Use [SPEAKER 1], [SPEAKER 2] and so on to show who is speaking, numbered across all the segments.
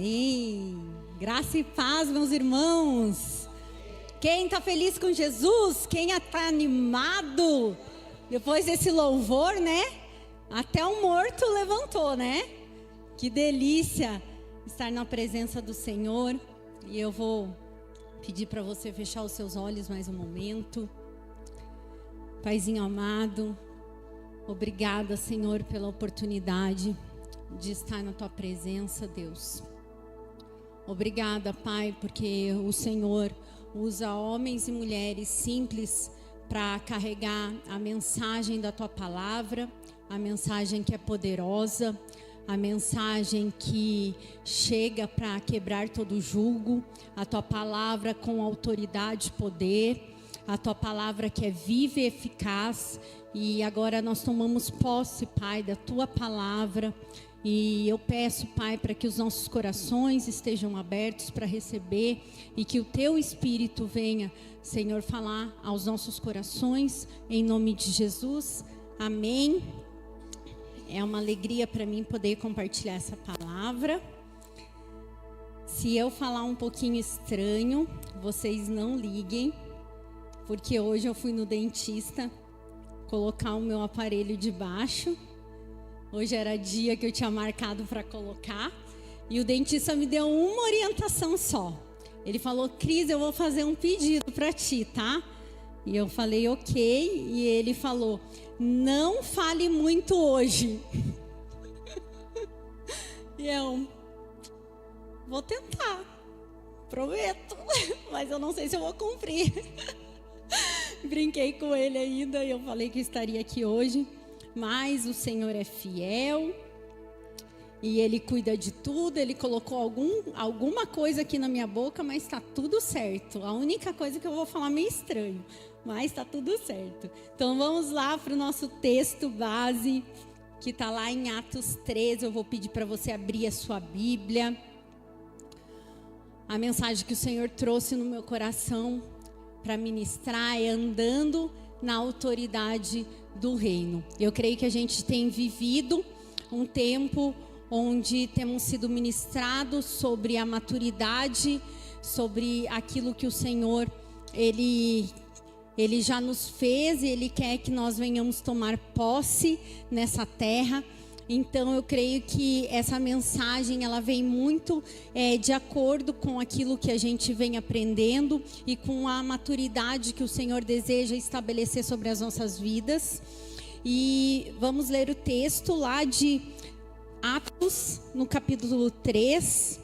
[SPEAKER 1] Amém. Graça e paz, meus irmãos. Quem está feliz com Jesus? Quem está animado? Depois desse louvor, né? Até o morto levantou, né? Que delícia estar na presença do Senhor. E eu vou pedir para você fechar os seus olhos mais um momento. Paizinho amado, obrigada, Senhor, pela oportunidade de estar na Tua presença, Deus. Obrigada, Pai, porque o Senhor usa homens e mulheres simples para carregar a mensagem da Tua palavra, a mensagem que é poderosa, a mensagem que chega para quebrar todo julgo, a Tua palavra com autoridade e poder, a Tua palavra que é viva e eficaz. E agora nós tomamos posse, Pai, da Tua palavra. E eu peço, Pai, para que os nossos corações estejam abertos para receber e que o Teu Espírito venha, Senhor, falar aos nossos corações, em nome de Jesus. Amém. É uma alegria para mim poder compartilhar essa palavra. Se eu falar um pouquinho estranho, vocês não liguem, porque hoje eu fui no dentista colocar o meu aparelho de baixo. Hoje era dia que eu tinha marcado para colocar. E o dentista me deu uma orientação só. Ele falou: Cris, eu vou fazer um pedido para ti, tá? E eu falei: ok. E ele falou: não fale muito hoje. E eu: vou tentar. Prometo. Mas eu não sei se eu vou cumprir. Brinquei com ele ainda e eu falei que estaria aqui hoje. Mas o Senhor é fiel e Ele cuida de tudo. Ele colocou alguma coisa aqui na minha boca, mas está tudo certo. A única coisa que eu vou falar meio estranho, mas está tudo certo. Então vamos lá para o nosso texto base, que está lá em Atos 13. Eu vou pedir para você abrir a sua Bíblia. A mensagem que o Senhor trouxe no meu coração para ministrar é andando na autoridade do reino. Eu creio que a gente tem vivido um tempo onde temos sido ministrados sobre a maturidade, sobre aquilo que o Senhor ele já nos fez e Ele quer que nós venhamos tomar posse nessa terra. Então eu creio que essa mensagem ela vem muito de acordo com aquilo que a gente vem aprendendo e com a maturidade que o Senhor deseja estabelecer sobre as nossas vidas. E vamos ler o texto lá de Atos, no capítulo 3.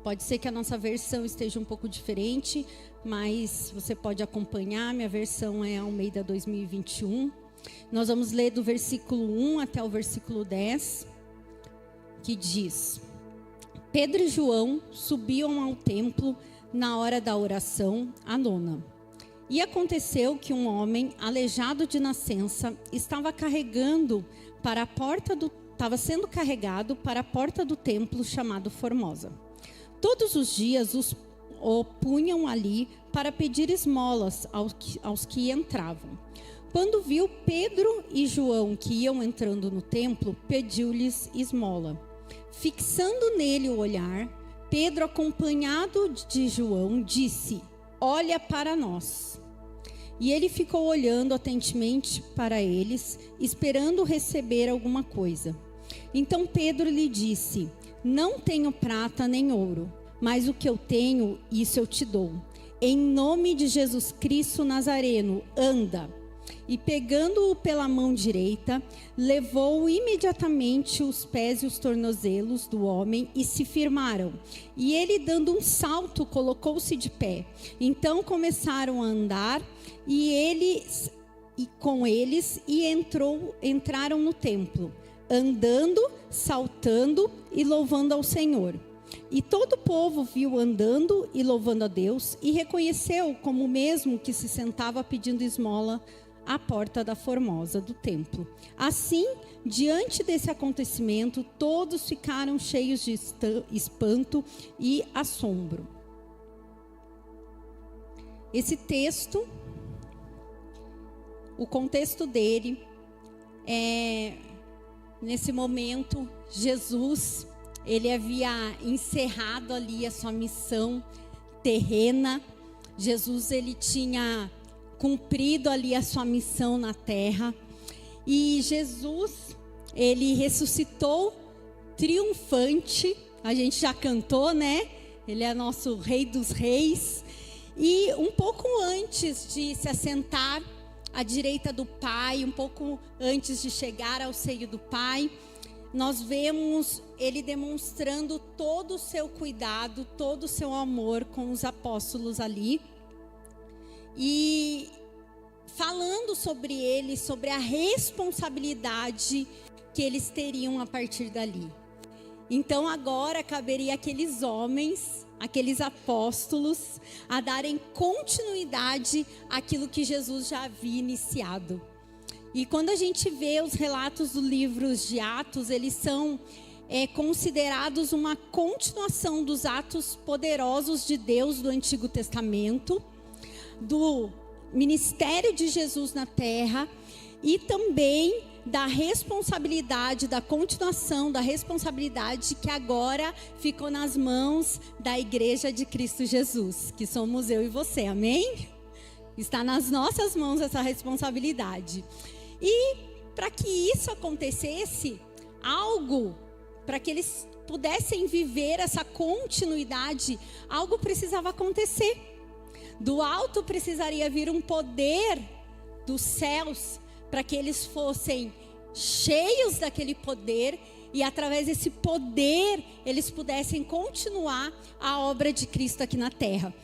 [SPEAKER 1] Pode ser que a nossa versão esteja um pouco diferente, mas você pode acompanhar. Minha versão é Almeida 2021. Nós vamos ler do versículo 1 até o versículo 10, que diz: Pedro e João subiam ao templo na hora da oração, a nona. E aconteceu que um homem aleijado de nascença estava sendo carregado para a porta do templo chamado Formosa. Todos os dias o punham ali para pedir esmolas aos que entravam. Quando viu Pedro e João que iam entrando no templo, pediu-lhes esmola. Fixando nele o olhar, Pedro, acompanhado de João, disse: olha para nós. E ele ficou olhando atentamente para eles, esperando receber alguma coisa. Então Pedro lhe disse: não tenho prata nem ouro, mas o que eu tenho, isso eu te dou. Em nome de Jesus Cristo Nazareno, anda. E pegando-o pela mão direita, levou imediatamente os pés e os tornozelos do homem e se firmaram. E ele, dando um salto, colocou-se de pé. Então começaram a andar com eles entraram no templo, andando, saltando e louvando ao Senhor. E todo o povo viu andando e louvando a Deus e reconheceu como o mesmo que se sentava pedindo esmola à porta da Formosa do templo. Assim, diante desse acontecimento, todos ficaram cheios de espanto e assombro. Esse texto, o contexto dele é, nesse momento, Jesus ele havia encerrado ali a sua missão terrena. Jesus, ele tinha cumprido ali a sua missão na terra. E Jesus, ele ressuscitou triunfante. A gente já cantou, né? Ele é nosso Rei dos Reis. E um pouco antes de se assentar à direita do Pai, um pouco antes de chegar ao seio do Pai, nós vemos ele demonstrando todo o seu cuidado, todo o seu amor com os apóstolos ali. E falando sobre ele, sobre a responsabilidade que eles teriam a partir dali. Então agora caberia àqueles homens, aqueles apóstolos, a darem continuidade àquilo que Jesus já havia iniciado. E quando a gente vê os relatos dos livros de Atos, eles são considerados uma continuação dos atos poderosos de Deus do Antigo Testamento, do ministério de Jesus na terra e também da responsabilidade, da continuação da responsabilidade que agora ficou nas mãos da Igreja de Cristo Jesus, que somos eu e você, amém? Está nas nossas mãos essa responsabilidade. E para que isso acontecesse, para que eles pudessem viver essa continuidade, algo precisava acontecer. Do alto precisaria vir um poder dos céus, para que eles fossem cheios daquele poder e através desse poder eles pudessem continuar a obra de Cristo aqui na terra.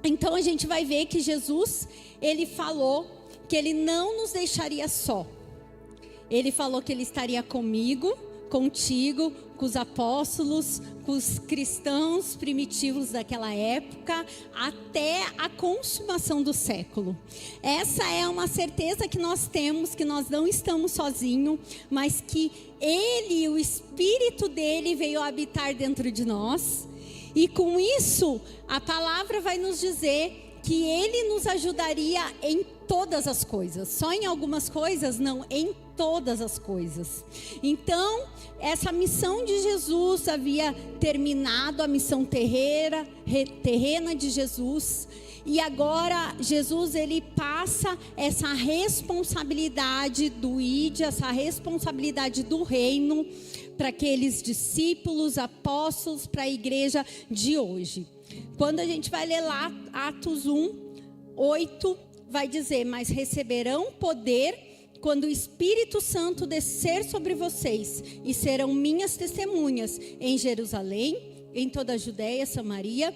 [SPEAKER 1] Então a gente vai ver que Jesus, ele falou que ele não nos deixaria só. Ele falou que ele estaria comigo, contigo, com os apóstolos, com os cristãos primitivos daquela época, até a consumação do século. Essa é uma certeza que nós temos, que nós não estamos sozinhos, mas que Ele, o Espírito dele, veio habitar dentro de nós. E com isso, a palavra vai nos dizer que Ele nos ajudaria em todas as coisas. Só em algumas coisas? Não, em todas as coisas. Então, essa missão de Jesus havia terminado, a missão terrena de Jesus. E agora, Jesus, ele passa essa responsabilidade do ID, essa responsabilidade do reino, para aqueles discípulos, apóstolos, para a igreja de hoje. Quando a gente vai ler lá, Atos 1:8, vai dizer: mas receberão poder quando o Espírito Santo descer sobre vocês, e serão minhas testemunhas em Jerusalém, em toda a Judéia, Samaria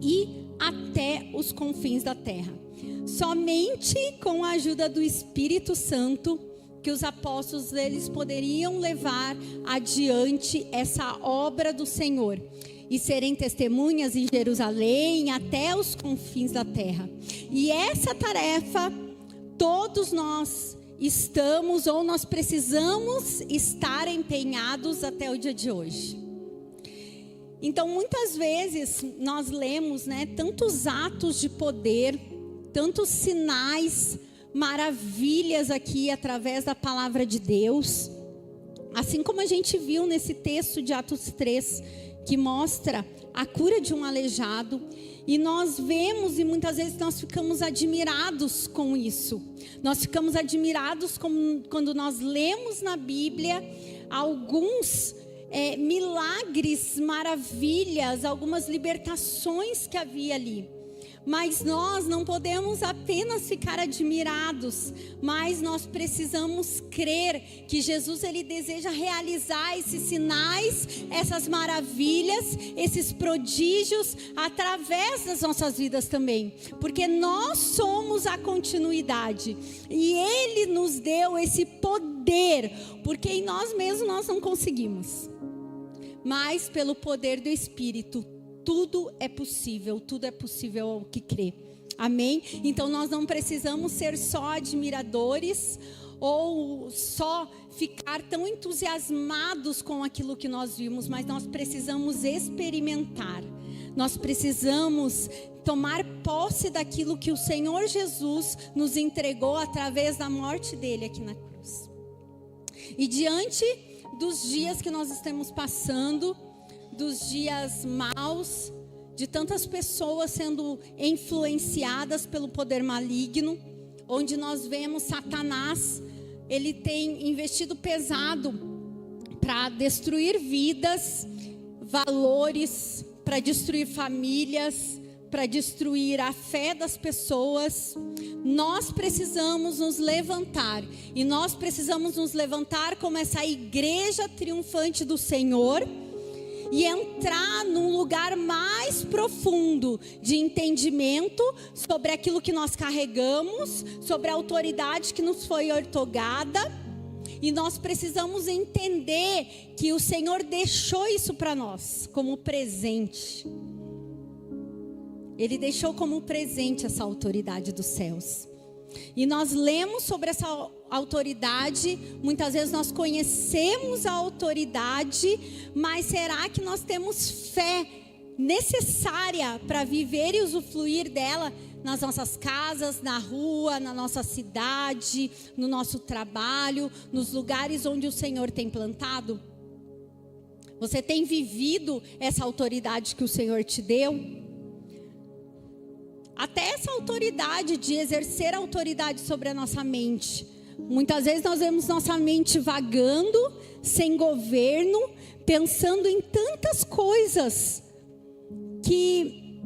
[SPEAKER 1] e até os confins da terra. Somente com a ajuda do Espírito Santo que os apóstolos eles poderiam levar adiante essa obra do Senhor e serem testemunhas em Jerusalém até os confins da terra. E essa tarefa todos nós estamos, ou nós precisamos estar empenhados até o dia de hoje. Então, muitas vezes nós lemos, tantos atos de poder, tantos sinais, maravilhas aqui através da palavra de Deus. Assim como a gente viu nesse texto de Atos 3, que mostra a cura de um aleijado. E nós vemos e muitas vezes nós ficamos admirados com isso. Nós ficamos admirados quando nós lemos na Bíblia alguns milagres, maravilhas, algumas libertações que havia ali. Mas nós não podemos apenas ficar admirados, mas nós precisamos crer que Jesus ele deseja realizar esses sinais, essas maravilhas, esses prodígios através das nossas vidas também, porque nós somos a continuidade e Ele nos deu esse poder, porque em nós mesmos nós não conseguimos, mas pelo poder do Espírito tudo é possível ao que crê. Amém? Então nós não precisamos ser só admiradores ou só ficar tão entusiasmados com aquilo que nós vimos, mas nós precisamos experimentar. Nós precisamos tomar posse daquilo que o Senhor Jesus nos entregou através da morte dele aqui na cruz. E diante dos dias que nós estamos passando, dos dias maus, de tantas pessoas sendo influenciadas pelo poder maligno, onde nós vemos Satanás, ele tem investido pesado para destruir vidas, valores, para destruir famílias, para destruir a fé das pessoas. Nós precisamos nos levantar, e nós precisamos nos levantar como essa igreja triunfante do Senhor, e entrar num lugar mais profundo de entendimento sobre aquilo que nós carregamos, sobre a autoridade que nos foi outorgada. E nós precisamos entender que o Senhor deixou isso para nós como presente. Ele deixou como presente essa autoridade dos céus. E nós lemos sobre essa autoridade, muitas vezes nós conhecemos a autoridade, mas será que nós temos fé necessária para viver e usufruir dela nas nossas casas, na rua, na nossa cidade, no nosso trabalho, nos lugares onde o Senhor tem plantado? Você tem vivido essa autoridade que o Senhor te deu? Até essa autoridade de exercer autoridade sobre a nossa mente. Muitas vezes nós vemos nossa mente vagando, sem governo, pensando em tantas coisas que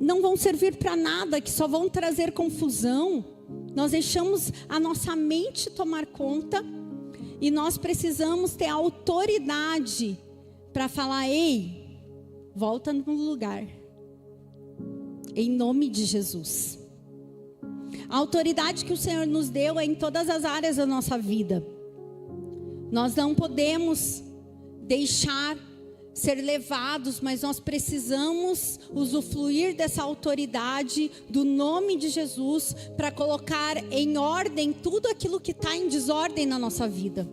[SPEAKER 1] não vão servir para nada, que só vão trazer confusão. Nós deixamos a nossa mente tomar conta, e nós precisamos ter autoridade para falar: ei, volta no lugar. Em nome de Jesus. A autoridade que o Senhor nos deu é em todas as áreas da nossa vida. Nós não podemos deixar ser levados, mas nós precisamos usufruir dessa autoridade do nome de Jesus para colocar em ordem tudo aquilo que está em desordem na nossa vida.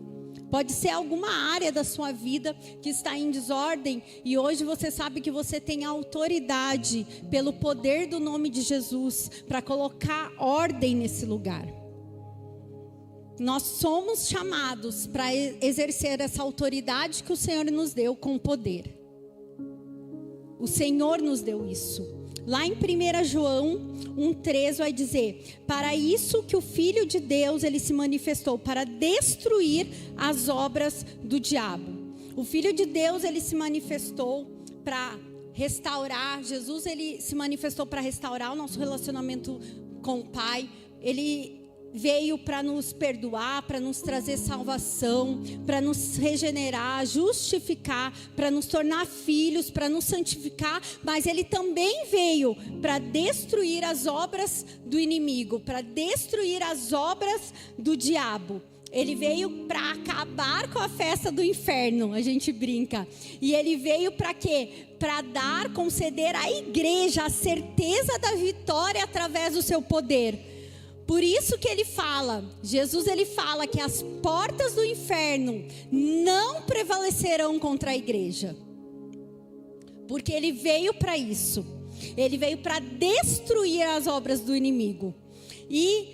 [SPEAKER 1] Pode ser alguma área da sua vida que está em desordem, e hoje você sabe que você tem autoridade pelo poder do nome de Jesus para colocar ordem nesse lugar. Nós somos chamados para exercer essa autoridade que o Senhor nos deu com poder. O Senhor nos deu isso. Lá em 1 João 1,3 vai dizer: para isso que o Filho de Deus, ele se manifestou, para destruir as obras do diabo. O Filho de Deus, ele se manifestou para restaurar. Jesus, ele se manifestou para restaurar o nosso relacionamento com o Pai. Ele veio para nos perdoar, para nos trazer salvação, para nos regenerar, justificar, para nos tornar filhos, para nos santificar. Mas ele também veio para destruir as obras do inimigo, para destruir as obras do diabo. Ele veio para acabar com a festa do inferno, a gente brinca. E ele veio para quê? Para dar, conceder à igreja a certeza da vitória através do seu poder. Por isso que ele fala, Jesus, ele fala que as portas do inferno não prevalecerão contra a igreja. Porque ele veio para isso. Ele veio para destruir as obras do inimigo. E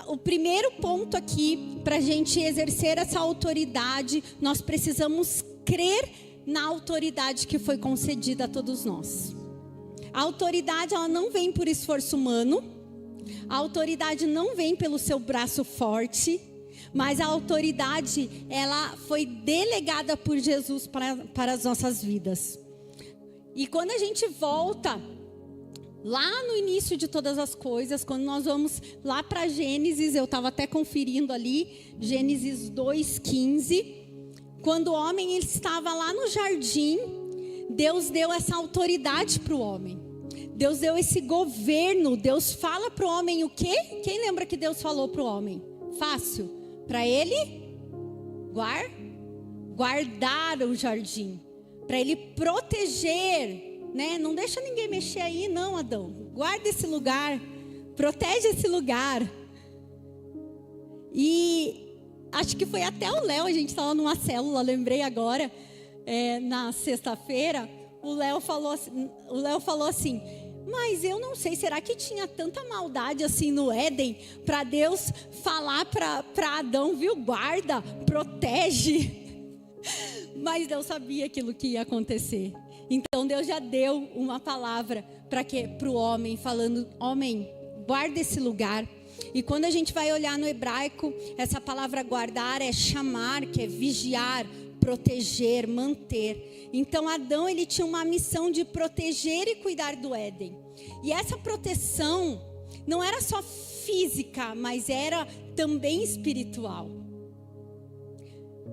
[SPEAKER 1] o primeiro ponto aqui, para a gente exercer essa autoridade, nós precisamos crer na autoridade que foi concedida a todos nós. A autoridade, ela não vem por esforço humano. A autoridade não vem pelo seu braço forte, mas a autoridade, ela foi delegada por Jesus para as nossas vidas. E quando a gente volta lá no início de todas as coisas, quando nós vamos lá para Gênesis, eu estava até conferindo ali, Gênesis 2:15, quando o homem ele estava lá no jardim, Deus deu essa autoridade para o homem. Deus deu esse governo. Deus fala para o homem o quê? Quem lembra que Deus falou para o homem? Fácil. Para ele guardar o jardim. Para ele proteger, né? Não deixa ninguém mexer aí não, Adão. Guarda esse lugar. Protege esse lugar. E acho que foi até o Léo, a gente estava numa célula, lembrei agora, na sexta-feira. O Léo falou assim, mas eu não sei, será que tinha tanta maldade assim no Éden, para Deus falar para Adão, viu, guarda, protege. Mas Deus sabia aquilo que ia acontecer. Então Deus já deu uma palavra para o homem, falando: homem, guarda esse lugar. E quando a gente vai olhar no hebraico, essa palavra guardar é chamar, que é vigiar, proteger, manter. Então Adão, ele tinha uma missão de proteger e cuidar do Éden. E essa proteção não era só física, mas era também espiritual.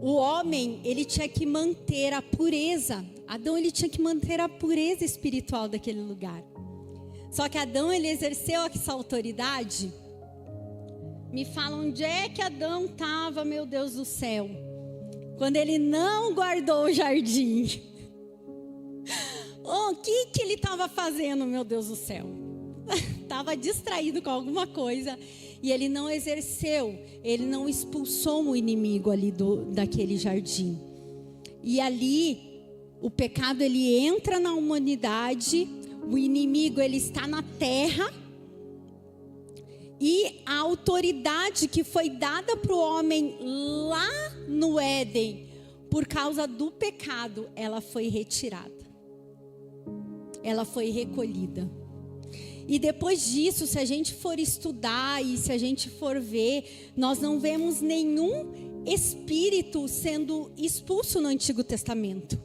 [SPEAKER 1] O homem, ele tinha que manter a pureza. Adão, ele tinha que manter a pureza espiritual daquele lugar. Só que Adão, ele exerceu essa autoridade. Me fala onde é que Adão estava, meu Deus do céu, quando ele não guardou o jardim. O que ele estava fazendo, meu Deus do céu? Estava distraído com alguma coisa. E ele não exerceu, ele não expulsou o inimigo ali daquele jardim. E ali, o pecado, ele entra na humanidade, o inimigo, ele está na terra. E a autoridade que foi dada para o homem lá no Éden, por causa do pecado, ela foi retirada. Ela foi recolhida. E depois disso, se a gente for estudar e se a gente for ver, nós não vemos nenhum espírito sendo expulso no Antigo Testamento.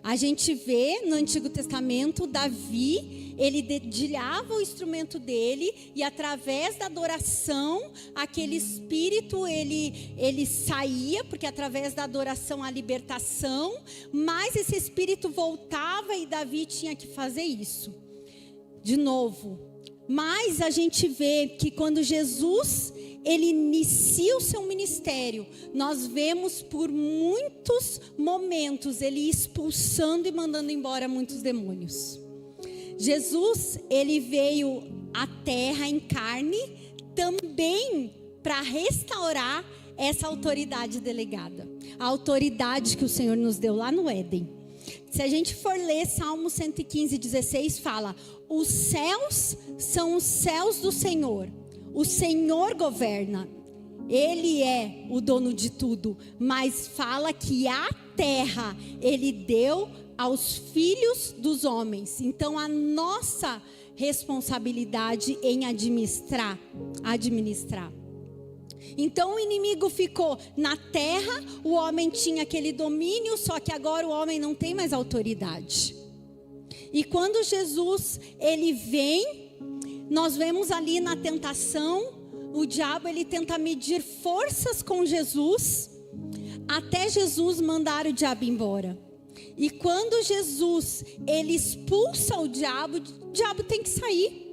[SPEAKER 1] A gente vê no Antigo Testamento, Davi, ele dedilhava o instrumento dele e através da adoração, aquele espírito, ele saía, porque através da adoração há libertação, mas esse espírito voltava e Davi tinha que fazer isso. De novo, mas a gente vê que quando Jesus, ele inicia o seu ministério, nós vemos por muitos momentos ele expulsando e mandando embora muitos demônios. Jesus, ele veio à terra em carne também para restaurar essa autoridade delegada, a autoridade que o Senhor nos deu lá no Éden. Se a gente for ler Salmo 115:16, fala: os céus são os céus do Senhor, o Senhor governa, Ele é o dono de tudo, mas fala que a terra Ele deu aos filhos dos homens. Então a nossa responsabilidade em administrar. Então o inimigo ficou na terra, o homem tinha aquele domínio, só que agora o homem não tem mais autoridade. E quando Jesus, ele vem, nós vemos ali na tentação, o diabo, ele tenta medir forças com Jesus, até Jesus mandar o diabo embora. E quando Jesus, ele expulsa o diabo tem que sair.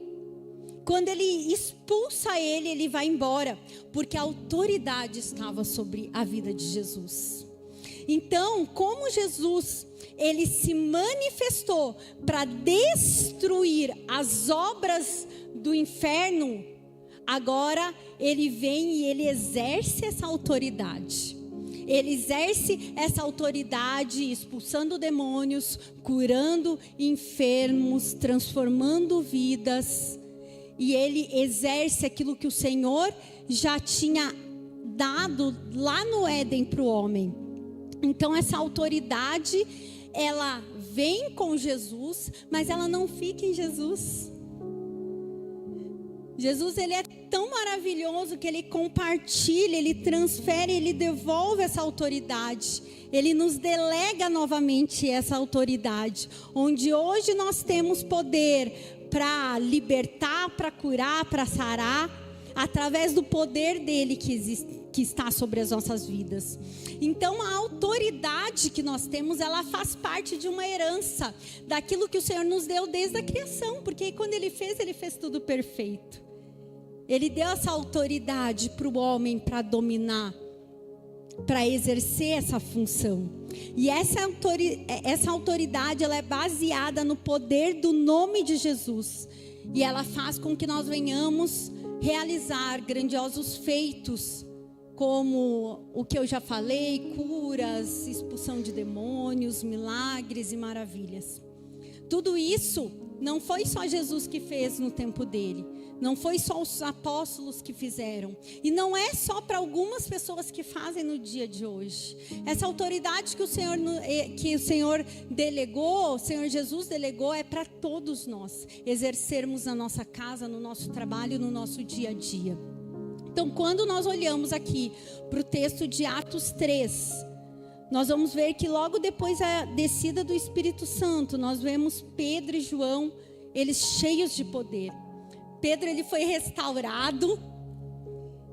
[SPEAKER 1] Quando ele expulsa ele, ele vai embora, porque a autoridade estava sobre a vida de Jesus. Então, como Jesus, ele se manifestou para destruir as obras do inferno, agora ele vem e ele exerce essa autoridade. Ele exerce essa autoridade expulsando demônios, curando enfermos, transformando vidas. E ele exerce aquilo que o Senhor já tinha dado lá no Éden para o homem. Então essa autoridade, ela vem com Jesus, mas ela não fica em Jesus. Jesus, ele é tão maravilhoso que ele compartilha, ele transfere, ele devolve essa autoridade. Ele nos delega novamente essa autoridade, onde hoje nós temos poder para libertar, para curar, para sarar, através do poder dele que está sobre as nossas vidas. Então a autoridade que nós temos, ela faz parte de uma herança, daquilo que o Senhor nos deu desde a criação, porque quando ele fez tudo perfeito. Ele deu essa autoridade para o homem para dominar, para exercer essa função. E essa autoridade, ela é baseada no poder do nome de Jesus. E ela faz com que nós venhamos realizar grandiosos feitos, como o que eu já falei, curas, expulsão de demônios, milagres e maravilhas. Tudo isso não foi só Jesus que fez no tempo dele. Não foi só os apóstolos que fizeram. E não é só para algumas pessoas que fazem no dia de hoje. Essa autoridade que o Senhor delegou, o Senhor Jesus delegou, é para todos nós exercermos na nossa casa, no nosso trabalho, no nosso dia a dia. Então, quando nós olhamos aqui para o texto de Atos 3, nós vamos ver que logo depois da descida do Espírito Santo, nós vemos Pedro e João, eles cheios de poder. Pedro, ele foi restaurado,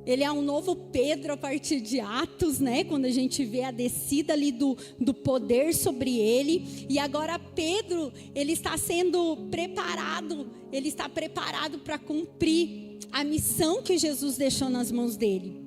[SPEAKER 1] ele é um novo Pedro a partir de Atos, né? Quando a gente vê a descida ali do poder sobre ele. E agora Pedro, ele está sendo preparado, ele está preparado para cumprir a missão que Jesus deixou nas mãos dele.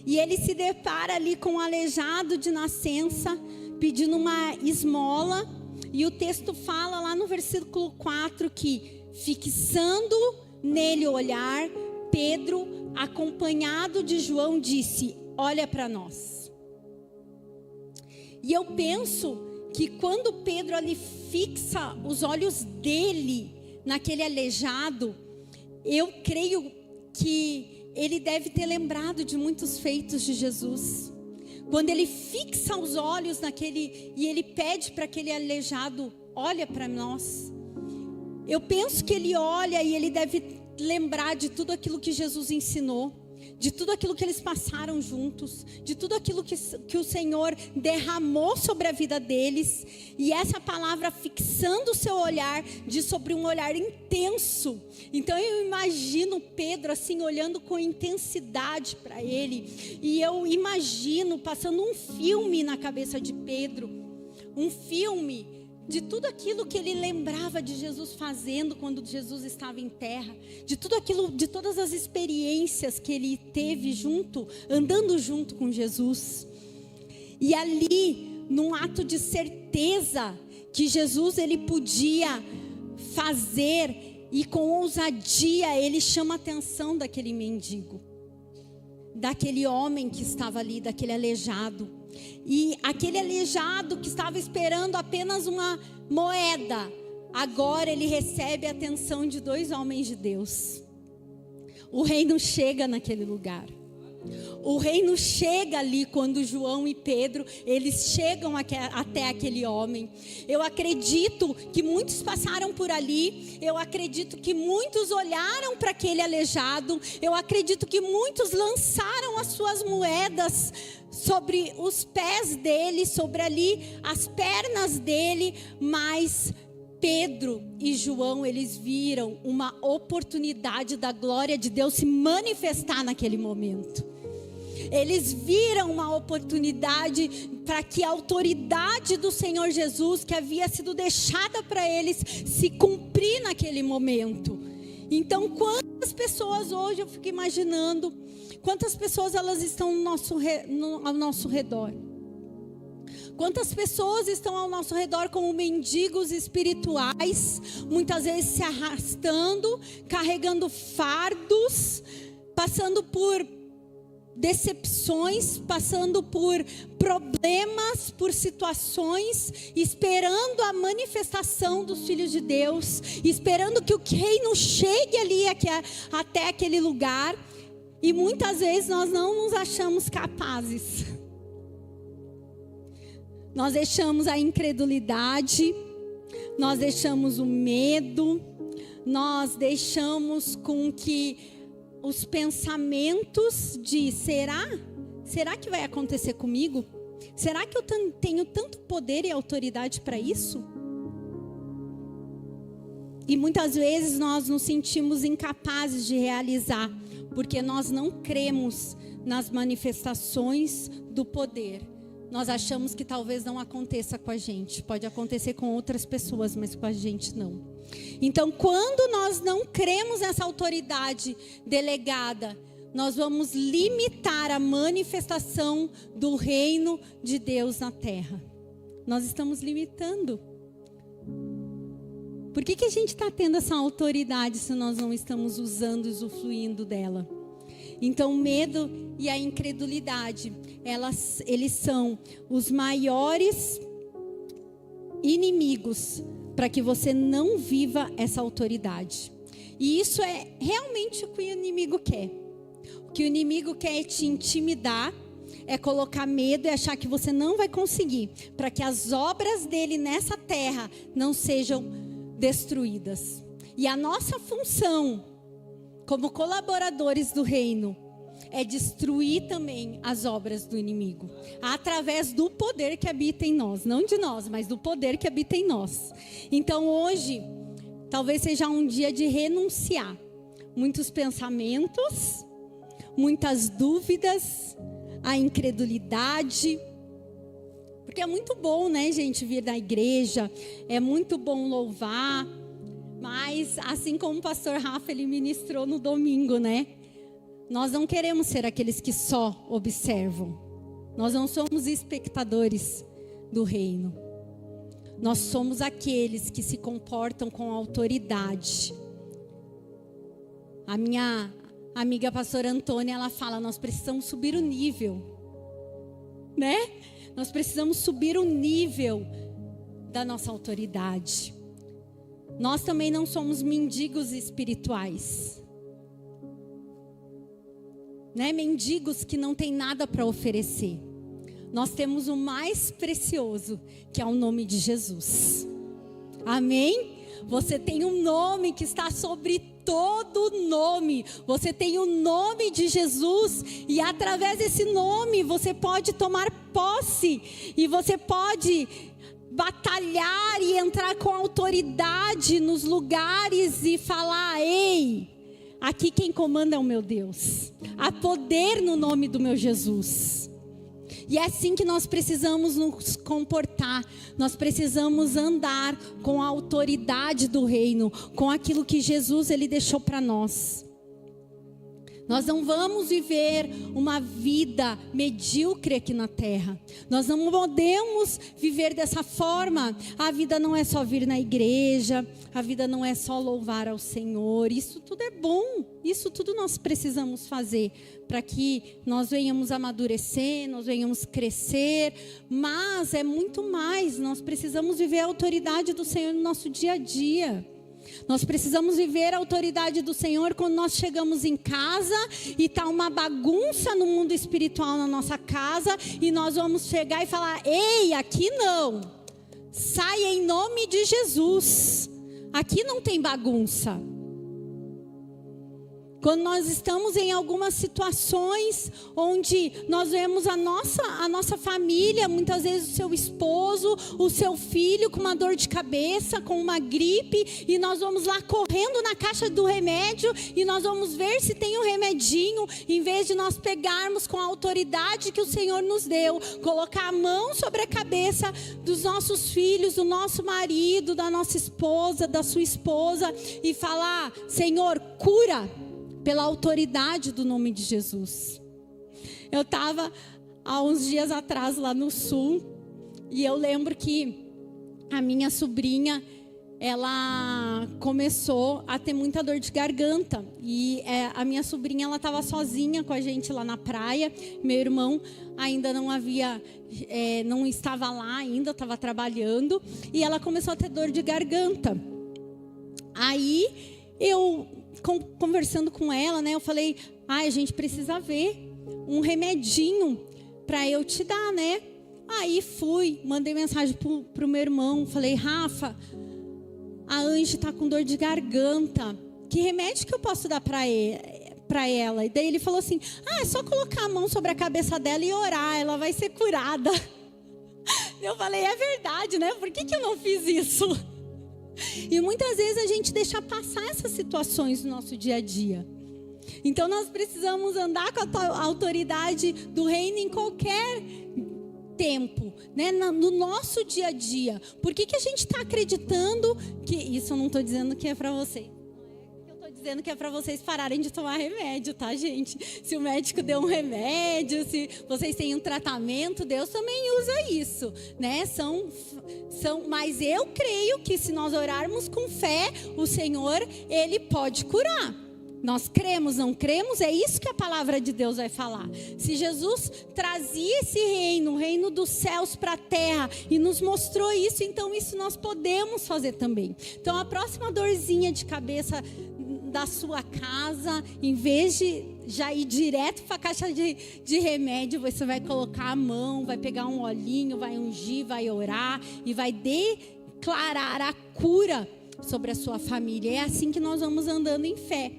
[SPEAKER 1] E ele se depara ali com um aleijado de nascença, pedindo uma esmola. E o texto fala lá no versículo 4 que, fixando nele o olhar, Pedro, acompanhado de João, disse: olha para nós. E eu penso que quando Pedro ali fixa os olhos dele naquele aleijado, eu creio que ele deve ter lembrado de muitos feitos de Jesus. Quando ele fixa os olhos naquele e ele pede para aquele aleijado: olha para nós. Eu penso que ele olha e ele deve lembrar de tudo aquilo que Jesus ensinou, de tudo aquilo que eles passaram juntos, de tudo aquilo que o Senhor derramou sobre a vida deles. E essa palavra, fixando o seu olhar, diz sobre um olhar intenso. Então eu imagino Pedro assim, olhando com intensidade para ele. E eu imagino passando um filme na cabeça de Pedro, um filme de tudo aquilo que ele lembrava de Jesus fazendo quando Jesus estava em terra, de tudo aquilo, de todas as experiências que ele teve andando junto com Jesus. E ali, num ato de certeza que Jesus ele podia fazer, e com ousadia ele chama a atenção daquele mendigo, daquele homem que estava ali, daquele aleijado. E aquele aleijado que estava esperando apenas uma moeda, agora ele recebe a atenção de dois homens de Deus. O reino chega naquele lugar. O reino chega ali quando João e Pedro, eles chegam até aquele homem. Eu acredito que muitos passaram por ali. Eu acredito que muitos olharam para aquele aleijado. Eu acredito que muitos lançaram as suas moedas sobre os pés dele, sobre ali as pernas dele. Mas Pedro e João, eles viram uma oportunidade da glória de Deus se manifestar naquele momento. Eles viram uma oportunidade para que a autoridade do Senhor Jesus, que havia sido deixada para eles, se cumprir naquele momento. Então, quantas pessoas hoje, eu fico imaginando, quantas pessoas elas estão ao nosso redor? Quantas pessoas estão ao nosso redor como mendigos espirituais, muitas vezes se arrastando, carregando fardos, passando por decepções, passando por problemas, por situações, esperando a manifestação dos filhos de Deus, esperando que o reino chegue ali até aquele lugar. E muitas vezes nós não nos achamos capazes. Nós deixamos a incredulidade, nós deixamos o medo, nós deixamos com que os pensamentos de será que vai acontecer comigo? Será que eu tenho tanto poder e autoridade para isso? E muitas vezes nós nos sentimos incapazes de realizar, porque nós não cremos nas manifestações do poder. Nós achamos que talvez não aconteça com a gente. Pode acontecer com outras pessoas, mas com a gente não. Então, quando nós não cremos nessa autoridade delegada, nós vamos limitar a manifestação do reino de Deus na terra. Nós estamos limitando. Por que a gente está tendo essa autoridade se nós não estamos usando e usufruindo dela? Então, o medo e a incredulidade, eles são os maiores inimigos para que você não viva essa autoridade. E isso é realmente o que o inimigo quer. O que o inimigo quer é te intimidar, é colocar medo e achar que você não vai conseguir, para que as obras dele nessa terra não sejam destruídas. E a nossa função, como colaboradores do reino, é destruir também as obras do inimigo, através do poder que habita em nós, não de nós, mas do poder que habita em nós. Então hoje, talvez seja um dia de renunciar muitos pensamentos, muitas dúvidas, a incredulidade, porque é muito bom, né, gente, vir na igreja, é muito bom louvar, mas assim como o pastor Rafa, ele ministrou no domingo, né, nós não queremos ser aqueles que só observam, nós não somos espectadores do reino, nós somos aqueles que se comportam com autoridade. A minha amiga pastora Antônia, ela fala, nós precisamos subir o nível, né? Nós precisamos subir o nível da nossa autoridade. Nós também não somos mendigos espirituais, né? Mendigos que não têm nada para oferecer. Nós temos o mais precioso, que é o nome de Jesus. Amém? Você tem um nome que está sobre todo nome. Você tem o nome de Jesus. E através desse nome você pode tomar posse. E você pode batalhar e entrar com autoridade nos lugares e falar: ei, aqui quem comanda é o meu Deus. Há poder no nome do meu Jesus. E é assim que nós precisamos nos comportar. Nós precisamos andar com a autoridade do reino, com aquilo que Jesus ele deixou para nós. Nós não vamos viver uma vida medíocre aqui na terra. Nós não podemos viver dessa forma. A vida não é só vir na igreja, a vida não é só louvar ao Senhor. Isso tudo é bom, isso tudo nós precisamos fazer para que nós venhamos amadurecer, nós venhamos crescer. Mas é muito mais, nós precisamos viver a autoridade do Senhor no nosso dia a dia. Nós precisamos viver a autoridade do Senhor quando nós chegamos em casa e está uma bagunça no mundo espiritual na nossa casa, e nós vamos chegar e falar: ei, aqui não, sai em nome de Jesus, aqui não tem bagunça. Quando nós estamos em algumas situações onde nós vemos a nossa família, muitas vezes o seu esposo, o seu filho com uma dor de cabeça, com uma gripe, e nós vamos lá correndo na caixa do remédio e nós vamos ver se tem um remedinho, em vez de nós pegarmos com a autoridade que o Senhor nos deu, colocar a mão sobre a cabeça dos nossos filhos, do nosso marido, da nossa esposa, da sua esposa, e falar: Senhor, cura, pela autoridade do nome de Jesus. Eu estava há uns dias atrás lá no sul, e eu lembro que a minha sobrinha, ela começou a ter muita dor de garganta, e a minha sobrinha, ela estava sozinha com a gente lá na praia. Meu irmão ainda não estava lá ainda, estava trabalhando, e ela começou a ter dor de garganta. Aí eu, conversando com ela, né, eu falei: a gente precisa ver um remedinho para eu te dar, né? Aí mandei mensagem pro meu irmão, falei: Rafa, a Angie está com dor de garganta, que remédio que eu posso dar para ela? E daí ele falou assim: é só colocar a mão sobre a cabeça dela e orar, ela vai ser curada. Eu falei: é verdade, né? Por que eu não fiz isso? E muitas vezes a gente deixa passar essas situações no nosso dia a dia. Então nós precisamos andar com a autoridade do reino em qualquer tempo, né? No nosso dia a dia. Por que a gente está acreditando que... Isso eu não estou dizendo que é para vocês. Eu estou dizendo que é para vocês pararem de tomar remédio, tá, gente? Se o médico deu um remédio, se vocês têm um tratamento, Deus também usa isso, né? Mas eu creio que se nós orarmos com fé, o Senhor, Ele pode curar. Nós cremos, não cremos? É isso que a palavra de Deus vai falar. Se Jesus trazia esse reino, o reino dos céus para a terra, e nos mostrou isso, então isso nós podemos fazer também. Então a próxima dorzinha de cabeça da sua casa, em vez de já ir direto para a caixa de remédio, você vai colocar a mão, vai pegar um olhinho, vai ungir, vai orar e vai declarar a cura sobre a sua família. É assim que nós vamos andando em fé.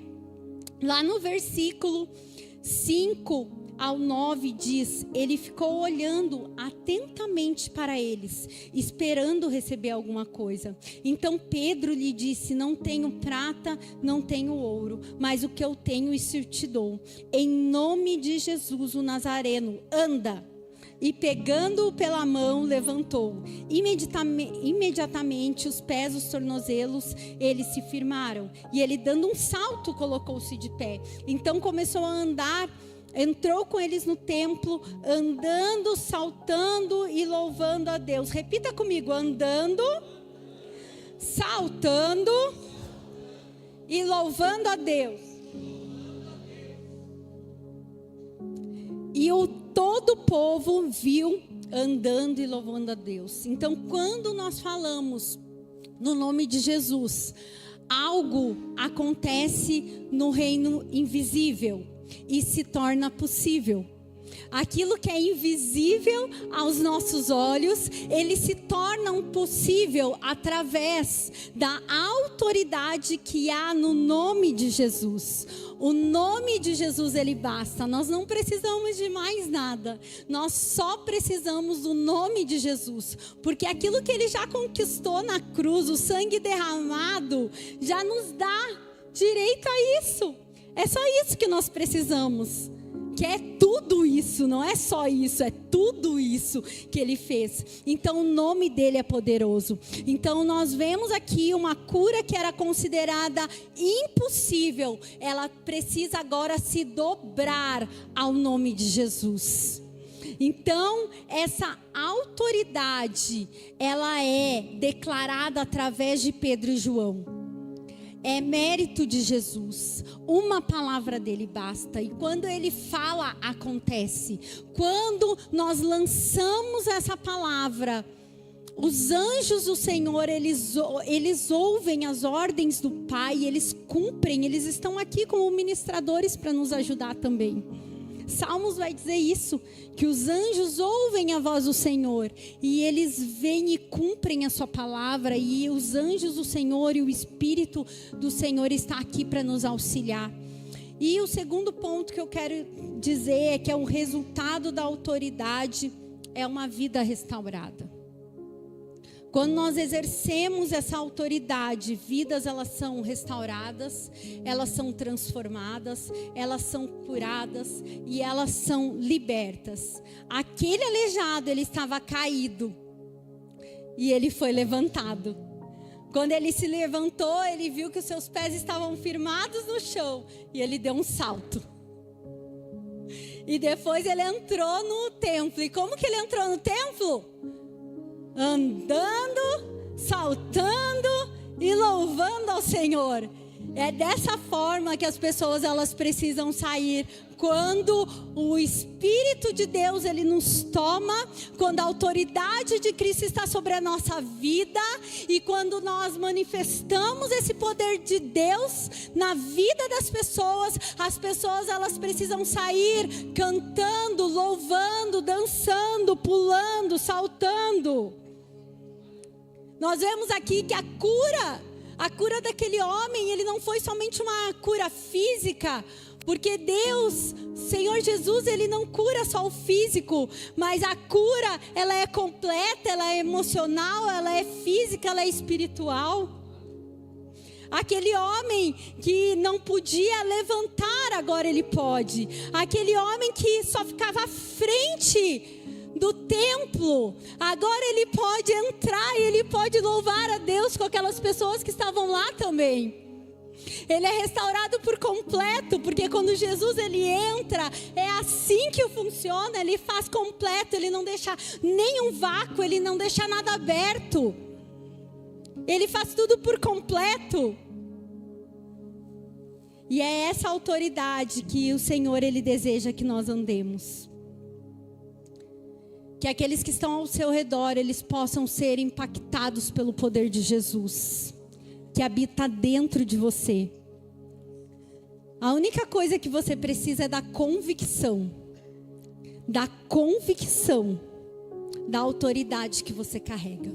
[SPEAKER 1] Lá no versículo 5 ao 9 diz: ele ficou olhando atentamente para eles, esperando receber alguma coisa. Então Pedro lhe disse: não tenho prata, não tenho ouro, mas o que eu tenho isso te dou. Em nome de Jesus o Nazareno, anda. E pegando-o pela mão, levantou. Imediatamente os pés, os tornozelos, eles se firmaram. E ele, dando um salto, colocou-se de pé. Então começou a andar. Entrou com eles no templo, andando, saltando e louvando a Deus. Repita comigo: andando, saltando e louvando a Deus. E todo o povo viu andando e louvando a Deus. Então, quando nós falamos no nome de Jesus, algo acontece no reino invisível e se torna possível. Aquilo que é invisível aos nossos olhos, ele se torna possível através da autoridade que há no nome de Jesus. O nome de Jesus, ele basta. Nós não precisamos de mais nada. Nós só precisamos do nome de Jesus. Porque aquilo que ele já conquistou na cruz, o sangue derramado, já nos dá direito a isso. É só isso que nós precisamos. Que é tudo isso, não é só isso, é tudo isso que ele fez. Então o nome dele é poderoso. Então nós vemos aqui uma cura que era considerada impossível. Ela precisa agora se dobrar ao nome de Jesus. Então essa autoridade, ela é declarada através de Pedro e João. É mérito de Jesus. Uma palavra dele basta. E quando ele fala, acontece. Quando nós lançamos essa palavra, os anjos do Senhor, eles ouvem as ordens do Pai, eles cumprem. Eles estão aqui como ministradores para nos ajudar também. Salmos vai dizer isso, que os anjos ouvem a voz do Senhor e eles vêm e cumprem a sua palavra, e os anjos do Senhor e o Espírito do Senhor está aqui para nos auxiliar. E o segundo ponto que eu quero dizer é que o resultado da autoridade é uma vida restaurada. Quando nós exercemos essa autoridade, vidas elas são restauradas, elas são transformadas, elas são curadas e elas são libertas. Aquele aleijado, ele estava caído e ele foi levantado. Quando ele se levantou, ele viu que os seus pés estavam firmados no chão e ele deu um salto. E depois ele entrou no templo. E como que ele entrou no templo? Andando, saltando e louvando ao Senhor. É dessa forma que as pessoas elas precisam sair. Quando o Espírito de Deus ele nos toma, quando a autoridade de Cristo está sobre a nossa vida e quando nós manifestamos esse poder de Deus na vida das pessoas, as pessoas elas precisam sair cantando, louvando, dançando, pulando, saltando. Nós vemos aqui que a cura daquele homem, ele não foi somente uma cura física, porque Deus, Senhor Jesus, ele não cura só o físico, mas a cura, ela é completa, ela é emocional, ela é física, ela é espiritual. Aquele homem que não podia levantar, agora ele pode. Aquele homem que só ficava à frente do templo, agora ele pode entrar e ele pode louvar a Deus com aquelas pessoas que estavam lá também. Ele é restaurado por completo, porque quando Jesus ele entra, é assim que funciona, ele faz completo, ele não deixa nenhum vácuo, ele não deixa nada aberto. Ele faz tudo por completo. E é essa autoridade que o Senhor ele deseja que nós andemos. Que aqueles que estão ao seu redor, eles possam ser impactados pelo poder de Jesus, que habita dentro de você. A única coisa que você precisa é da convicção da autoridade que você carrega.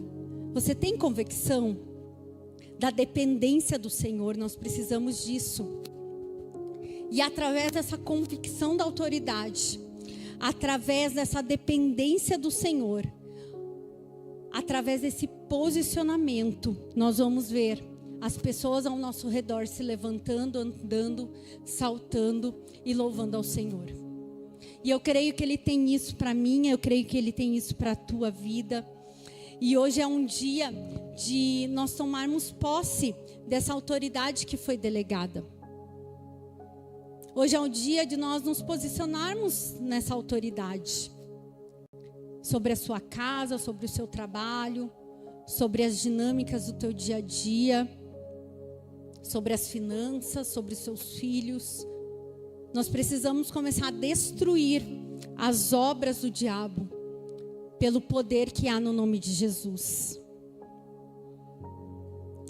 [SPEAKER 1] Você tem convicção da dependência do Senhor? Nós precisamos disso. E através dessa convicção da autoridade, através dessa dependência do Senhor, através desse posicionamento, nós vamos ver as pessoas ao nosso redor se levantando, andando, saltando e louvando ao Senhor. E eu creio que Ele tem isso para mim, eu creio que Ele tem isso para a tua vida. E hoje é um dia de nós tomarmos posse dessa autoridade que foi delegada. Hoje é um dia de nós nos posicionarmos nessa autoridade. Sobre a sua casa, sobre o seu trabalho, sobre as dinâmicas do teu dia a dia, sobre as finanças, sobre os seus filhos. Nós precisamos começar a destruir as obras do diabo pelo poder que há no nome de Jesus.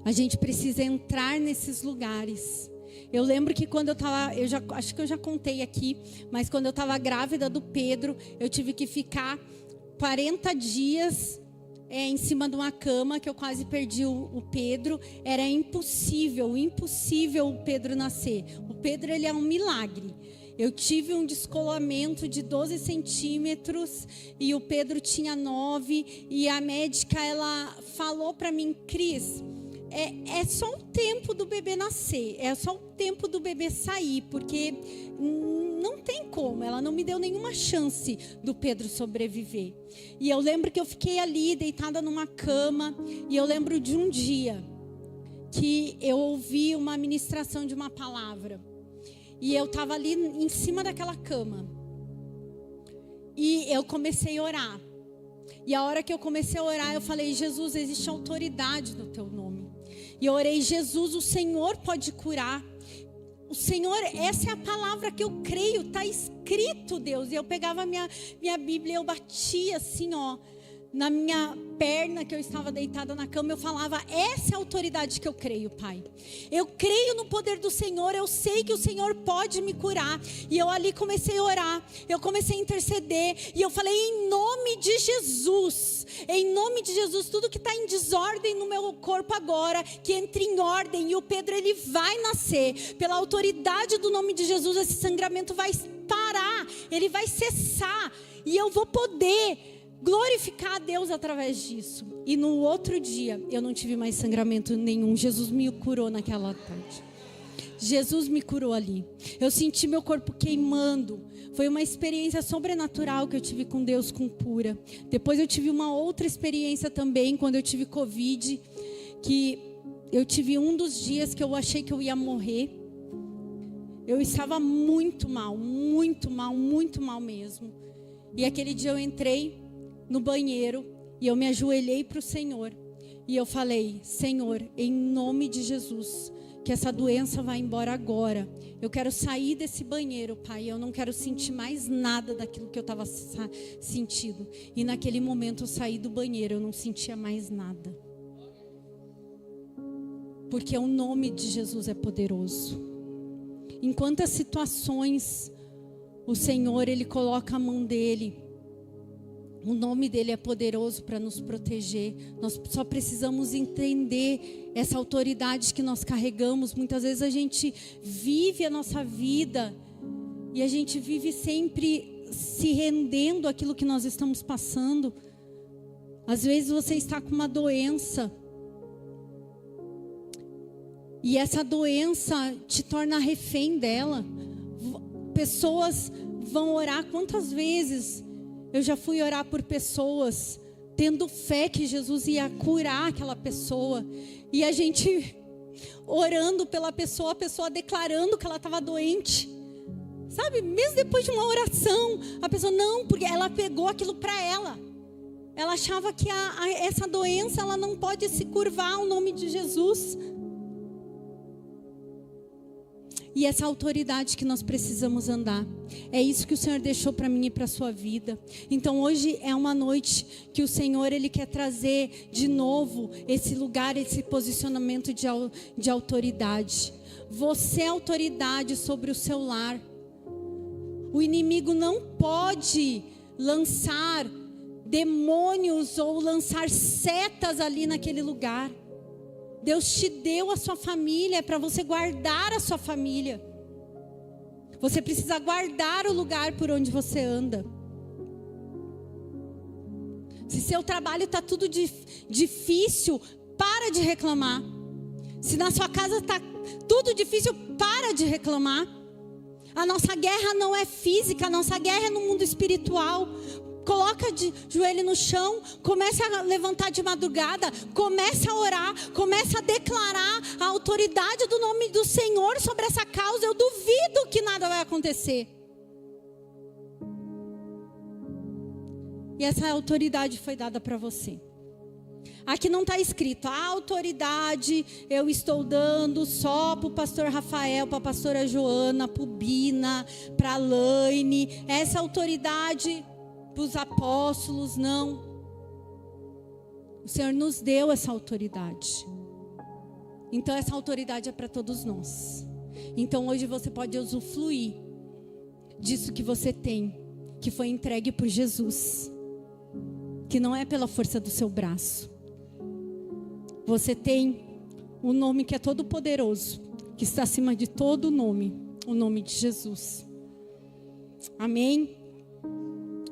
[SPEAKER 1] A gente precisa entrar nesses lugares. Eu lembro que quando eu estava, acho que eu já contei aqui, mas quando eu estava grávida do Pedro, eu tive que ficar 40 dias em cima de uma cama, que eu quase perdi o Pedro. Era impossível o Pedro nascer. O Pedro, ele é um milagre. Eu tive um descolamento de 12 centímetros e o Pedro tinha 9. E a médica, ela falou para mim: Cris, é só o tempo do bebê nascer, é só o tempo do bebê sair, porque não tem como. Ela não me deu nenhuma chance do Pedro sobreviver. E eu lembro que eu fiquei ali deitada numa cama, e eu lembro de um dia que eu ouvi uma ministração de uma palavra, e eu estava ali em cima daquela cama, e eu comecei a orar. E a hora que eu comecei a orar, eu falei: Jesus, existe autoridade no teu nome. E eu orei: Jesus, o Senhor pode curar. O Senhor, essa é a palavra que eu creio, está escrito, Deus. E eu pegava a minha Bíblia e eu batia assim, na minha perna, que eu estava deitada na cama. Eu falava: essa é a autoridade que eu creio, Pai. Eu creio no poder do Senhor, eu sei que o Senhor pode me curar. E eu ali comecei a orar, eu comecei a interceder, e eu falei: em nome de Jesus, tudo que está em desordem no meu corpo agora, que entre em ordem, e o Pedro, ele vai nascer. Pela autoridade do nome de Jesus, esse sangramento vai parar, ele vai cessar, e eu vou poder glorificar a Deus através disso. E no outro dia, eu não tive mais sangramento nenhum. Jesus me curou naquela tarde. Jesus me curou ali. Eu senti meu corpo queimando. Foi uma experiência sobrenatural que eu tive com Deus, com cura. Depois eu tive uma outra experiência também, quando eu tive Covid, que eu tive um dos dias que eu achei que eu ia morrer. Eu estava muito mal mesmo. E aquele dia eu entrei no banheiro e eu me ajoelhei para o Senhor. E eu falei: Senhor, em nome de Jesus, que essa doença vá embora agora. Eu quero sair desse banheiro, Pai. Eu não quero sentir mais nada daquilo que eu estava sentindo. E naquele momento eu saí do banheiro, eu não sentia mais nada. Porque o nome de Jesus é poderoso. Em quantas situações o Senhor, Ele coloca a mão dEle. O nome dEle é poderoso para nos proteger. Nós só precisamos entender essa autoridade que nós carregamos. Muitas vezes a gente vive a nossa vida e a gente vive sempre se rendendo àquilo que nós estamos passando. Às vezes você está com uma doença e essa doença te torna refém dela. Pessoas vão orar. Quantas vezes eu já fui orar por pessoas, tendo fé que Jesus ia curar aquela pessoa. E a gente orando pela pessoa, a pessoa declarando que ela estava doente. Sabe, mesmo depois de uma oração, a pessoa não, porque ela pegou aquilo para ela. Ela achava que essa doença, ela não pode se curvar ao nome de Jesus. E essa autoridade que nós precisamos andar. É isso que o Senhor deixou para mim e para a sua vida. Então hoje é uma noite que o Senhor, Ele quer trazer de novo esse lugar, esse posicionamento de autoridade. Você é autoridade sobre o seu lar. O inimigo não pode lançar demônios ou lançar setas ali naquele lugar. Deus te deu a sua família, é para você guardar a sua família. Você precisa guardar o lugar por onde você anda. Se seu trabalho está tudo difícil, para de reclamar. Se na sua casa está tudo difícil, para de reclamar. A nossa guerra não é física, a nossa guerra é no mundo espiritual. Coloca de joelho no chão, começa a levantar de madrugada, começa a orar, começa a declarar a autoridade do nome do Senhor sobre essa causa. Eu duvido que nada vai acontecer. E essa autoridade foi dada para você. Aqui não está escrito, a autoridade eu estou dando só para o pastor Rafael, para a pastora Joana, para o Bina, para a Laine. Essa autoridade para os apóstolos, não. O Senhor nos deu essa autoridade. Então essa autoridade é para todos nós. Então hoje você pode usufruir disso que você tem, que foi entregue por Jesus, que não é pela força do seu braço. Você tem um nome que é todo poderoso, que está acima de todo nome, o nome de Jesus. Amém?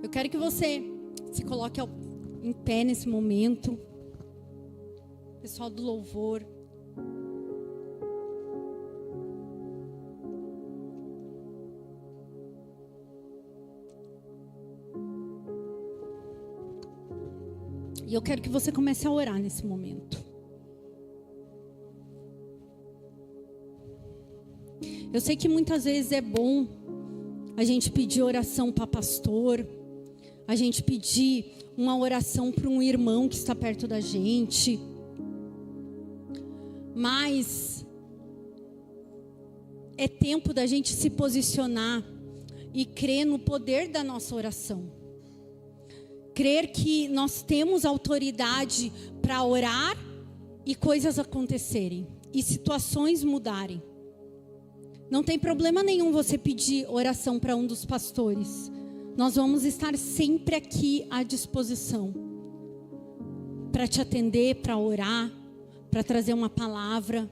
[SPEAKER 1] Eu quero que você se coloque em pé nesse momento. Pessoal do louvor. E eu quero que você comece a orar nesse momento. Eu sei que muitas vezes é bom a gente pedir oração para pastor, a gente pedir uma oração para um irmão que está perto da gente. Mas é tempo da gente se posicionar e crer no poder da nossa oração. Crer que nós temos autoridade para orar e coisas acontecerem e situações mudarem. Não tem problema nenhum você pedir oração para um dos pastores. Nós vamos estar sempre aqui à disposição para te atender, para orar, para trazer uma palavra.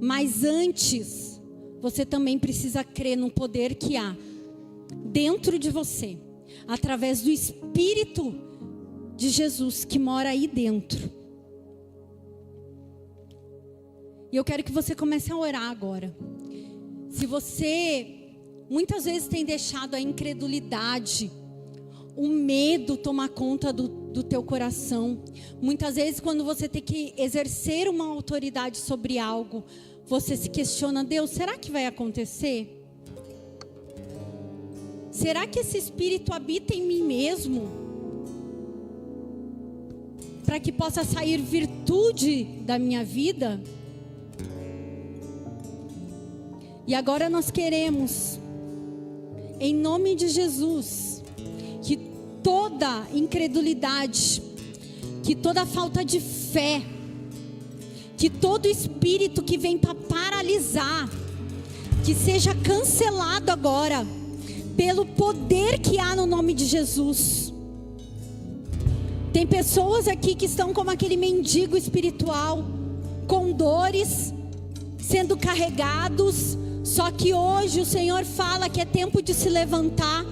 [SPEAKER 1] Mas antes, você também precisa crer no poder que há dentro de você, através do Espírito de Jesus que mora aí dentro. E eu quero que você comece a orar agora. Se você muitas vezes tem deixado a incredulidade, o medo tomar conta do teu coração. Muitas vezes quando você tem que exercer uma autoridade sobre algo, você se questiona, Deus, será que vai acontecer? Será que esse Espírito habita em mim mesmo? Para que possa sair virtude da minha vida? E agora nós queremos, em nome de Jesus, que toda incredulidade, que toda falta de fé, que todo espírito que vem para paralisar, que seja cancelado agora, pelo poder que há no nome de Jesus. Tem pessoas aqui que estão como aquele mendigo espiritual, com dores, sendo carregados. Só que hoje o Senhor fala que é tempo de se levantar,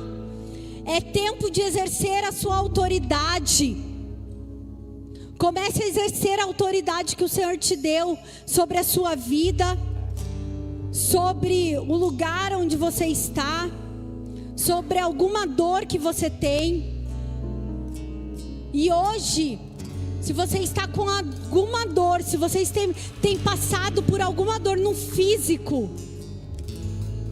[SPEAKER 1] é tempo de exercer a sua autoridade. Comece a exercer a autoridade que o Senhor te deu sobre a sua vida, sobre o lugar onde você está, sobre alguma dor que você tem. E hoje, se você está com alguma dor, se vocês têm passado por alguma dor no físico,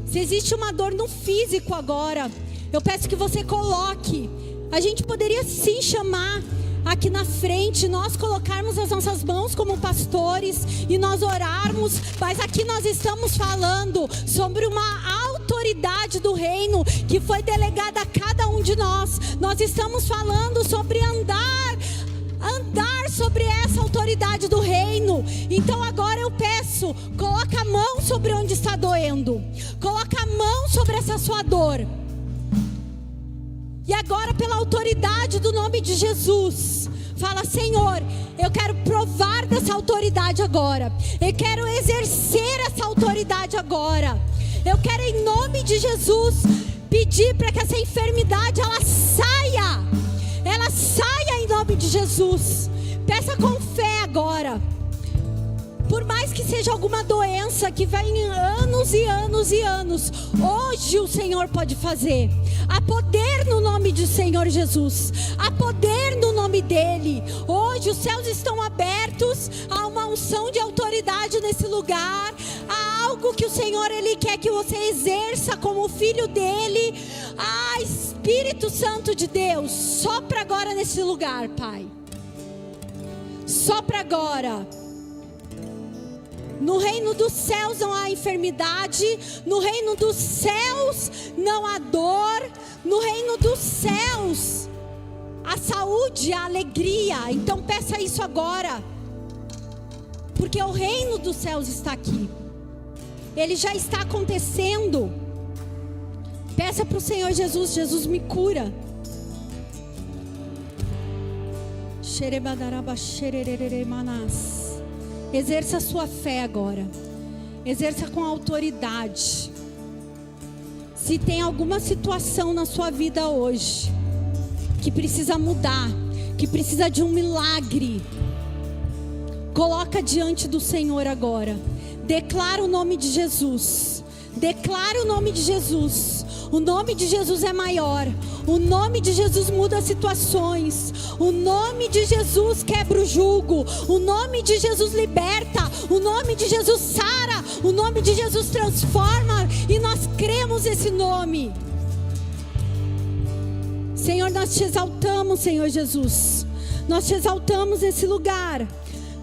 [SPEAKER 1] se existe uma dor no físico agora, eu peço que você coloque. A gente poderia sim chamar aqui na frente, nós colocarmos as nossas mãos como pastores e nós orarmos, mas aqui nós estamos falando sobre uma autoridade do reino que foi delegada a cada um de nós. Nós estamos falando sobre andar sobre essa autoridade do reino. Então agora eu peço, coloca a mão sobre onde está doendo, coloca a mão sobre essa sua dor. E agora, pela autoridade do nome de Jesus, fala: Senhor, eu quero provar dessa autoridade agora. Eu quero exercer essa autoridade agora. Eu quero, em nome de Jesus, pedir para que essa enfermidade ela saia. Ela saia em nome de Jesus. Peça com fé agora. Por mais que seja alguma doença que vai em anos e anos e anos, hoje o Senhor pode fazer. Há poder no nome do Senhor Jesus. Há poder no nome dEle. Hoje os céus estão abertos. Há uma unção de autoridade nesse lugar. Há algo que o Senhor Ele quer que você exerça como filho dEle. Espírito Santo de Deus, sopra agora nesse lugar, Pai. Sopra agora. No reino dos céus não há enfermidade. No reino dos céus não há dor. No reino dos céus a saúde, a alegria. Então peça isso agora, porque o reino dos céus está aqui. Ele já está acontecendo. Peça para o Senhor Jesus: Jesus, me cura. Exerça a sua fé agora. Exerça com autoridade. Se tem alguma situação na sua vida hoje que precisa mudar, que precisa de um milagre, coloca diante do Senhor agora. Declara o nome de Jesus. Declara o nome de Jesus. O nome de Jesus é maior. O nome de Jesus muda situações. O nome de Jesus quebra o jugo. O nome de Jesus liberta. O nome de Jesus sara. O nome de Jesus transforma. E nós cremos nesse nome. Senhor, nós te exaltamos, Senhor Jesus. Nós te exaltamos nesse lugar.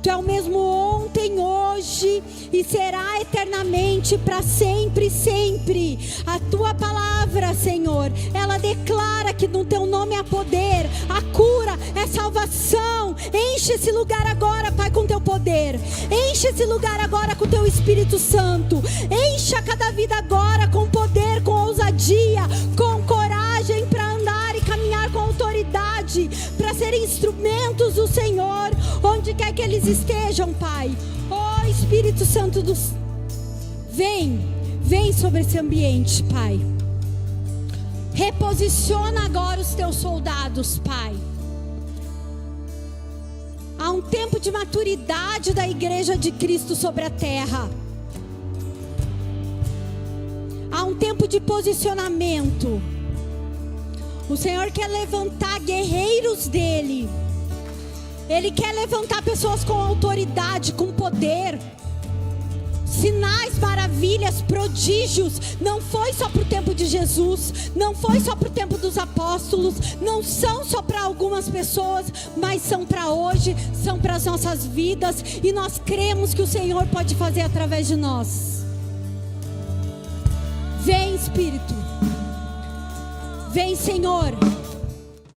[SPEAKER 1] Tu é o mesmo ontem, hoje e será eternamente, para sempre, sempre. A tua palavra, Senhor, ela declara que no teu nome há poder, a cura, é salvação. Enche esse lugar agora, Pai, com teu poder. Enche esse lugar agora com teu Espírito Santo. Enche a cada vida agora com poder, com ousadia, com coragem para andar e caminhar com autoridade, para serem instrumentos do Senhor, onde quer que eles estejam, Pai. Oh, Espírito Santo vem sobre esse ambiente, Pai. Reposiciona agora os teus soldados, Pai. Há um tempo de maturidade da igreja de Cristo sobre a terra. Há um tempo de posicionamento. O Senhor quer levantar guerreiros dele. Ele quer levantar pessoas com autoridade, com poder. Sinais, maravilhas, prodígios. Não foi só para o tempo de Jesus. Não foi só para o tempo dos apóstolos. Não são só para algumas pessoas, mas são para hoje, são para as nossas vidas. E nós cremos que o Senhor pode fazer através de nós. Vem, Espírito. Vem, Senhor.